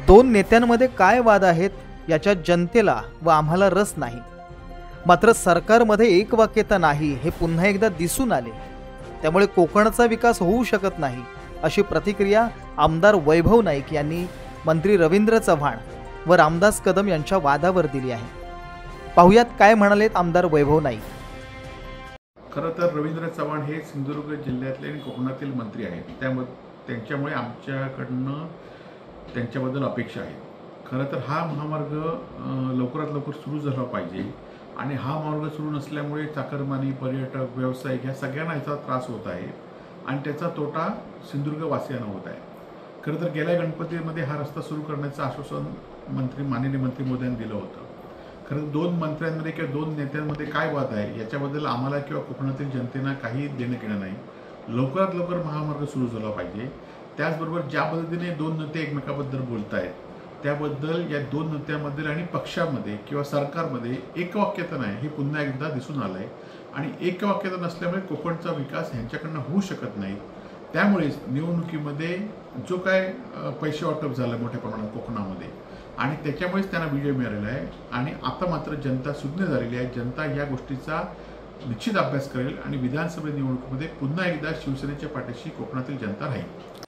दोन नेत्यांमध्ये काय वाद आहेत याच्यात जनतेला व आम्हाला रस नाही, मात्र सरकारमध्ये एकवाक्यता नाही हे पुन्हा एकदा दिसून आले। त्यामुळे कोकणचा विकास होऊ शकत नाही अशी प्रतिक्रिया आमदार वैभव नाईक यांनी मंत्री रवींद्र चव्हाण व रामदास कदम यांच्या वादावर दिली आहे। पाहुयात काय म्हणालेत आमदार वैभव नाईक। खरं तर रवींद्र चव्हाण हे सिंधुदुर्ग जिल्ह्यातले आणि कोकणातील मंत्री आहेत, त्यांच्यामुळे आमच्याकडनं त्यांच्याबद्दल अपेक्षा आहे। खरं तर हा महामार्ग लवकरात लवकर सुरू झाला पाहिजे आणि हा मार्ग सुरू नसल्यामुळे चाकरमानी, पर्यटक, व्यावसायिक या सगळ्यांना याचा त्रास होत आहे आणि त्याचा तोटा सिंधुदुर्गवासियांना होत आहे। खरं तर गेल्या गणपतीमध्ये हा रस्ता सुरू करण्याचं आश्वासन माननीय मंत्री मोदयांनी दिलं होतं। खरं दोन मंत्र्यांमध्ये किंवा दोन नेत्यांमध्ये काय वाद आहे याच्याबद्दल आम्हाला किंवा कोकणातील जनतेला काही देणं घेणं नाही। लवकरात लवकर महामार्ग सुरू झाला पाहिजे। त्याचबरोबर ज्या पद्धतीने दोन नेते एकमेकाबद्दल बोलत आहेत त्याबद्दल या दोन नेत्यांमध्ये आणि पक्षामध्ये किंवा सरकारमध्ये एकवाक्यता नाही हे पुन्हा एकदा दिसून आलं आहे आणि एकवाक्यता नसल्यामुळे कोकणचा विकास ह्यांच्याकडनं होऊ शकत नाही। त्यामुळेच निवडणुकीमध्ये जो काय पैसे वाटप झालं मोठ्या प्रमाणात कोकणामध्ये आणि त्याच्यामुळेच त्यांना विजय मिळालेला आहे आणि आता मात्र जनता सुज्ञ झालेली आहे। जनता या गोष्टीचा निश्चित अभ्यास करेल आणि विधानसभा निवडणुकीमध्ये पुन्हा एकदा शिवसेनेच्या पाठीशी कोकणातील जनता राहील।